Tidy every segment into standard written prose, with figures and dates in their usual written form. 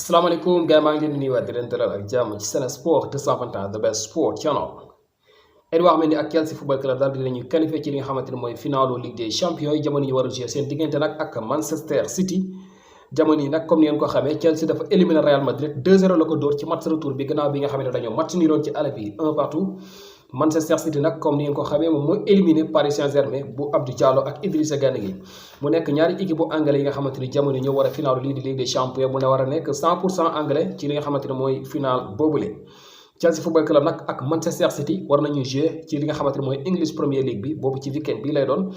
Assalamualaikum gars maa ngi leen di nuyuwaat di leen dalal ak jàmm ci Sen Sport 221 the best sport channel. Edouard Mendy ak Chelsea football club daal dinañu qualifié ci li nga xamante ne mooy finalu Ligue des champions yi jamono yi war a jouer seen diggante nag ak Manchester City. jamono yi nag comme ni ngeen ko xamee Chelsea dafa éliminer Real Madrid 2-0 la ko dóor ci match retour bi gannaaw bi nga xam ne dañoo match niroon ci aller bi 1 partout. Manchester City nag comme ni ngeen ko xamee moom mooy éliminé Paris Saint-Germain bu Abdou Diallo ak Idrissa Gana Gueye mu nekk ñaari équipe bu anglais yi nga xamante ni jamono ñoo war a final lii di Ligue des champions mu ne war a nekk 100% anglais ci li nga xamante ne mooy final boobule. Chelsea football club nag ak Manchester City war nañu jouer ci li nga xamante ne mooy English Premier League bi boobu ci weekend bii lay doon.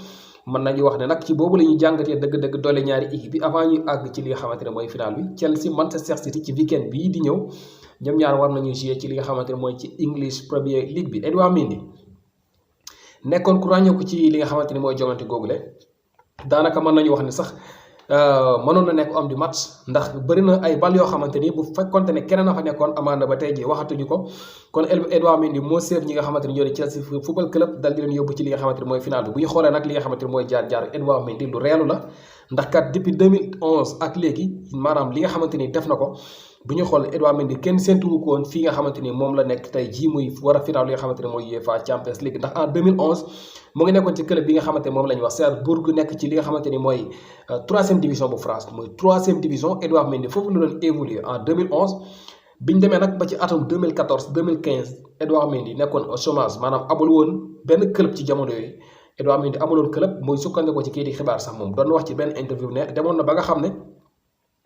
mën nañu wax ne nag ci boobu la ñuy jàngatee dëgg-dëgg doole ñaari équipe bi avant ñuy àgg ci li nga xamante ne mooy final bi Chelsea Manchester City ci weekend bii di ñëw ñoom ñaar war nañu jouer ci li nga xamante ne mooy ci English Premier League bi. Edouard Mendy nekkoon ku ràññeeku ci li nga xamante ni mooy jongante googule daanaka mën nañu wax ne sax mënoon na nekk homme du match ndax bëri na ay bal yoo xamante ni bu fekkonte ne keneen a fa nekkoon amaana ba tey jii waxatuñu ko kon Edouard Mendy moo seef ñi nga xamante ni ñoo di Chelsea football club dal di leen yóbbu ci li nga xamante ni mooy final bi bu ñu xoolee nag li nga xamante ni mooy jaar-jaar Edouard Mendy lu reelu la ndax kat depuis 2011 ak léegi maanaam li nga xamante ni def na ko bu ñu xool Edouard Mendy kenn séntuwu ko woon fii nga xamante ni moom la nekk tey jii muy war a final li nga xamante ni mooy UEFA Champions League ndax en 2011 mu ngi nekkoon ci club bi nga xamante ni moom la ñuy wax Strasbourg nekk ci li nga xamante ni mooy 3e division bu France mooy 3e division Edouard Mendy foofu la doon évoluer en 2011 biñ demee nag ba ci atum 2014 2015 Edouard Mendy nekkoon au chômage maanaam amul woon benn club ci jamono yooyu Edouard Mendy amuloon club mooy sukkandikoo ci kii di xibaar sax moom doon wax ci benn interview ne demoon na ba nga xam ne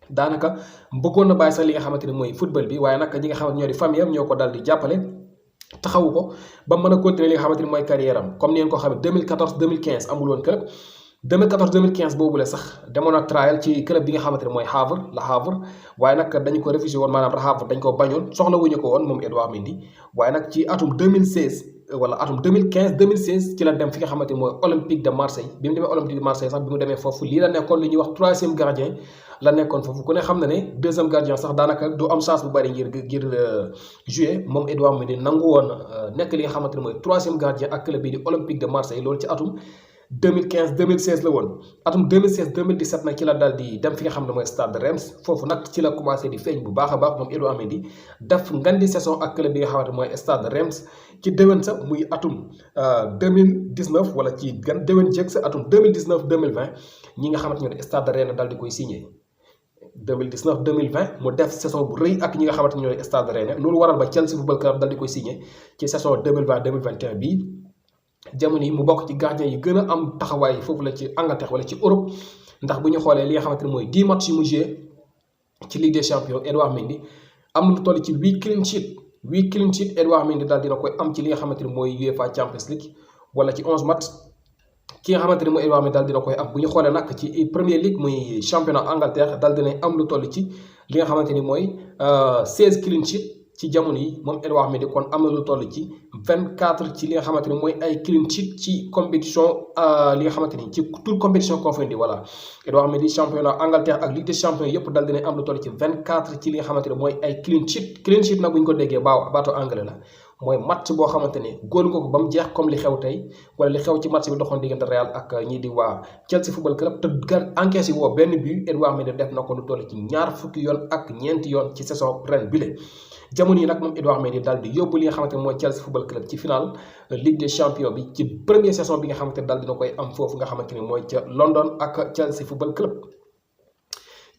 daanaka bëggoon na bàyyi sax li nga xamante ni mooy football bi waaye nag ñi nga xamante ñoo di famille am ñoo ko dal di jàppale taxawu ko ba mën a continuer li nga xamante ni mooy carrière am comme ni ngeen ko xamee 2014 2015 amul woon club 2014 2015 boobu la sax demoon na trial ci club bi nga xamante ne mooy Le Havre waaye nag dañu ko refusé woon maanaam Le Havre dañ ko bañoon soxla wuñu ko woon moom Edouard Mendy waaye nag ci atum 2016 wala atum 2015 2016 ci la dem fi nga xamante ni mooy Olympique de Marseille bi mu demee Olympique de Marseille sax bi mu demee foofu lii la nekkoon li ñuy wax 3e gardien la nekkoon foofu ku ne xam na ne 2e gardien sax daanaka du am chance bu bari ngir jouer moom Edouard Mendy nangu woon nekk li nga xamante ne mooy 3e gardien ak club bii di Olympique de Marseille loolu ci atum 2015 2016 la woon atum 2016 2017 nag ci la daal di dem fi nga xam ne mooy Stade Reims foofu nag ci la commencé di feeñ bu baax a baax moom Edouard Mendy def ngandi saison ak club bi nga xamante mooy Stade Reims ci déwén sa muy atum 2019 wala ci gan déwén jéeg sa atum 2019 2020 ñi nga xamante ñoo di Stade Rennes daal di koy signé 2019 2020 mu def saison bu rëy ak ñi nga xamante ñoo di Stade Rennes loolu waral ba Chelsea football club daal di koy signé ci saison 2020 2021 bii. jamono yi mu bokk ci gardien yi gën a am taxawaay foofu la ci Angleterre wala ci Europe ndax bu ñu xoolee li nga xamante ne mooy 10 matchs yu mu joué ci Ligue des champions Edouard Mendy am na lu toll ci 8 clean sheet Edouard Mendy daal dina koy am ci li nga xamante ne mooy UEFA Champions League wala ci 11 matchs ki nga xamante ne mooy Edouard Mendy daal dina koy am bu ñu xoolee nag ci Premier League muy championnat Angleterre daal dina am lu toll ci li nga xamante ni mooy 16 clean sheet ci jamono yi moom Edouard Mendy kon am na lu toll ci 24 ci li nga xamante ni mooy ay clean sheet ci compétition li nga xamante ni ci toute compétition confondue voilà Edouard Mendy championnat Angleterre ak Ligue des champions yëpp dal dina am lu toll ci 24 ci li nga xamante ni mooy ay clean sheet nag bu ñu ko déggee baatu anglais la mooy match boo xamante ni góol nga ko ba mu jeex comme li xew tey wala li xew ci match bi doxoon diggante Real ak ñii di waa Chelsea football club te encaissé woo benn but Edouard Mendy def na ko lu toll ci ñaar fukki yoon ak ñeenti yoon ci saison ren bile. jamono yi nag moom Edouard Mendy daal di yóbbu li nga xamante ne mooy Chelsea football club ci final Ligue des champions bi ci première saison bi nga xamante ne daal dina koy am foofu nga xamante ni mooy ca London ak Chelsea football club.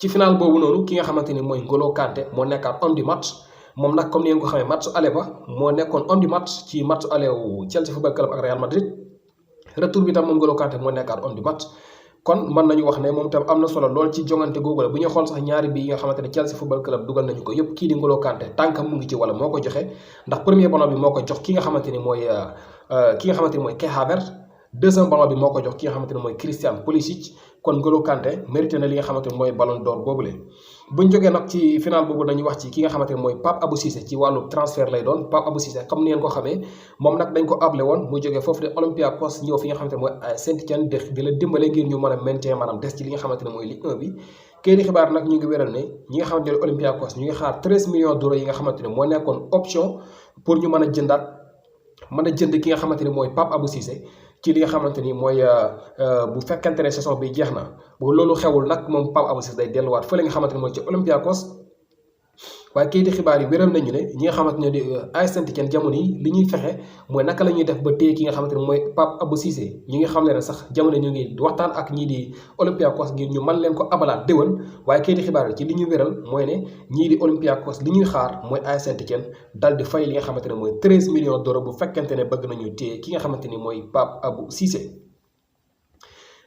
ci final boobu noonu ki nga xamante ni mooy N'Golo Kanté moo nekkaat homme du match moom nag comme ni ngeen ko xamee match aller ba moo nekkoon homme du match ci match aller wu Chelsea football club ak Real Madrid retour bi tam moom N'Golo Kanté moo nekkaat homme du match. kon mën nañu wax ne moom tam am na solo lool ci jongante googu la bu ñu xool sax ñaari bi yi nga xamante ne Chelsea football club dugal nañu ko yëpp kii di N'Golo Kanté tànkam mu ngi ci wala moo ko joxe ndax premier ballon bi moo ko jox ki nga xamante ni mooy Kai Havertz deuxième ballon bi moo ko jox ki nga xamante ne mooy Christian Pulisic kon N'Golo Kanté mérité na li nga xamante ne mooy ballon d'or boobule. buñ jógee nag ci final boobu dañuy wax ci ki nga xamante ne mooy Pape Abou Cissé ci wàllu transfert lay doon Pape Abou Cissé comme ni ngeen ko xamee moom nag dañ ko able woon mu jógee foofu de Olympiakos ñëw fi nga xamante ne mooy Saint-Étienne di la dimbale ngir ñu mën a maintien maanaam des ci li nga xamante ne mooy Ligue 1 bi kii di xibaar nag ñu ngi wéral ne ñi nga xamante ne Olympiakos ñu ngi xaar 13 millions d'euros yi nga xamante ne moo nekkoon option pour ñu mën a jënd ki nga xamante ne mooy Pape Abou Cissé ci li nga xamante ni mooy bu fekkente ne saison bi jeex na bu loolu xewul nag moom Pape Abou Cissé day delluwaat fële nga xamante ni mooy ci Olympiakos waaye kayiti xibaar yi wéral nañu ne ñi nga xamante ne di AS Saint-Étienne jamono yi li ñuy fexe mooy naka la ñuy def ba téye ki nga xamante ne mooy Pape Abou Cissé ñi nga xam ne sax jamono ñu ngi waxtaan ak ñii di Olympiakos ngir ñu mën leen ko abalaat déwén waaye kayiti xibaar yi ci li ñuy wéral mooy ne ñii di Olympiakos li ñuy xaar mooy AS Saint-Étienne dal di fay li nga xamante ne mooy 13 millions d'euros bu fekkente ne bëgg nañu téye ki nga xamante ni mooy Pape Abou Cissé.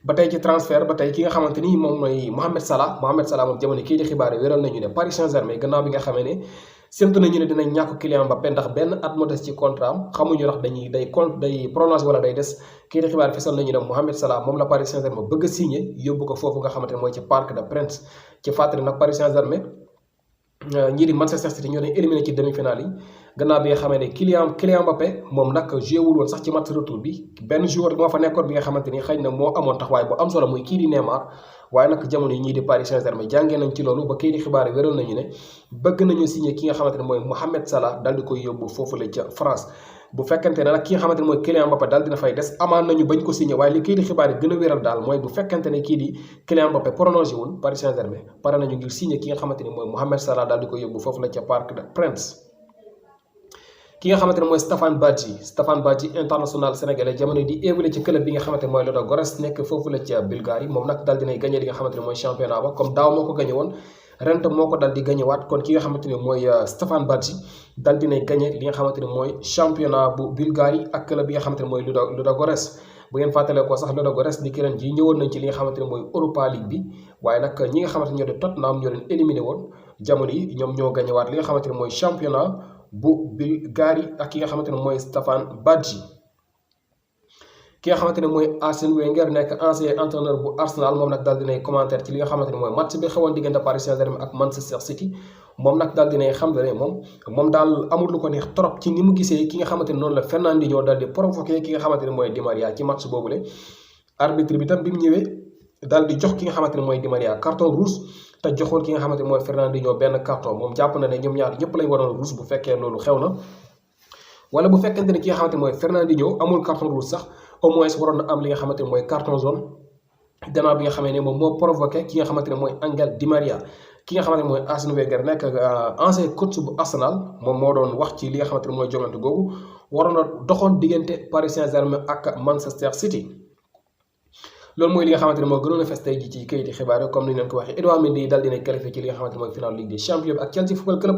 ba tey ci transfert ba tey ki nga xamante ni moom mooy Mohamed Salah moom jamono kii di xibaar yi wéral nañu ne Paris Saint-Germain gannaaw bi nga xamee ne séntu nañu ne dinañ ñàkk Kylian Mbappé ndax benn at moo des ci contrat am xamuñu ndax day prolongé wala day des kii di xibaar fesal nañu ne Mohamed Salah moom la Paris Saint-Germain bëgg a signé yóbbu ko foofu nga xamante ne mooy ci Parc des Princes ci fàttali nag Paris Saint-Germain ñii di Manchester City ñoo leen éliminé ci demi-finale yi gannaaw bi nga xamee ne Kylian Mbappé moom nag joué wul woon sax ci match retour bi benn joueur moo fa nekkoon bi nga xamante ni xëy na moo amoon taxawaay bu am solo muy kii di Neymar waaye nag jamono yi ñii di Paris Saint-Germain jàngee nañ ci loolu ba kii di xibaar yi wéral nañu ne bëgg nañu signé ki nga xamante ne mooy Mohamed Salah dal di koy yóbbu foofu la ca France bu fekkente ne nag ki nga xamante ne mooy Kylian Mbappé daal dina fay des amaan nañu bañ ko signé waaye li kii di xibaar yi gën a wéral daal mooy bu fekkente ne kii di Kylian Mbappé prolongé wul Paris Saint-Germain pare nañu ngir signé ki nga xamante ne mooy Mohamed Salah daal di ko yóbbu foofu la ca Parc des Princes ki nga xamante ne mooy Stéphane Badji international sénégalais jamono di évolué ci club bi nga xamante ne mooy Ludogorets nekk foofu la ca Bulgarie moom nag daal dinay gagné li nga xamante ne mooy championnat ba comme daaw moo ko gagné woon ren moo ko dal di gagné waat kon ki nga xamante ne mooy Stéphane Badji dal dinay gagné li nga xamante ne mooy championnat bu Bulgarie ak club bi nga xamante ne mooy Ludogorets bu ngeen fàttalee ko sax Ludogorets ni ki ren ji ñëwoon nañ ci li nga xamante ne mooy Europa League bi waaye nag ñi nga xamante ne ñoo di Tottenham ñoo leen éliminé woon jamono yi ñoom ñoo gagné waat li nga xamante ne mooy championnat bu Bulgarie ak ki nga xamante ne mooy Stéphane Badji ki nga xamante ne mooy Arsène Wenger nekk ancien entraîneur bu Arsenal moom nag daal dinay commentaire ci li nga xamante ne mooy match bi xewoon diggante Paris Saint-Germain ak Manchester City moom nag daal dinay xam ne moom daal amul lu ko neex trop ci ni mu gisee ki nga xamante ne noonu la Fernandinho daal di provoqué ki nga xamante ne mooy Di Maria ci match boobule arbitre bi tam bi mu ñëwee daal di jox ki nga xamante ne mooy Di Maria carton rouge te joxoon ki nga xamante ne mooy Fernandinho benn carton moom jàpp na ne ñoom ñaar ñëpp lañ waroon rouge bu fekkee loolu xew na wala bu fekkente ne ki nga xamante ne mooy Fernandinho amul carton rouge sax au moins waroon na am li nga xamante ne mooy carton jaune gannaaw bi nga xamee ne moom moo provoqué ki nga xamante ne mooy Angel Di Maria ki nga xamante ne mooy Arsène Wenger nekk ancien coach bu Arsenal moom moo doon wax ci li nga xamante ne mooy jongante googu waroon a doxoon diggante Paris Saint-Germain ak Manchester City loolu mooy li nga xamante ne moo gënoon a fes tey ji ci kayiti xibaar yi comme ni ñu leen ko waxee Edouard Mendy dal dina qualifié ci li nga xamante ne mooy final Ligue des Champions ak Chelsea Football Club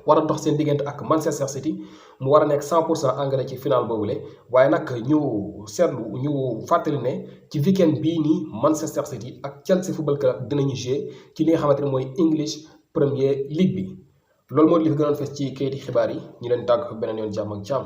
war a dox seen diggante ak Manchester City mu war a nekk 100% engrais ci final boobule waaye nag ñu seetlu ñu fàttali ne ci weekend bii nii Manchester City ak Chelsea Football Club dinañu jouer ci li nga xamante ne mooy English Premier League bi loolu mooy li fi gënoon fes ci kayiti xibaar yi ñu leen tàgg beneen yoon jàmm ak jàmm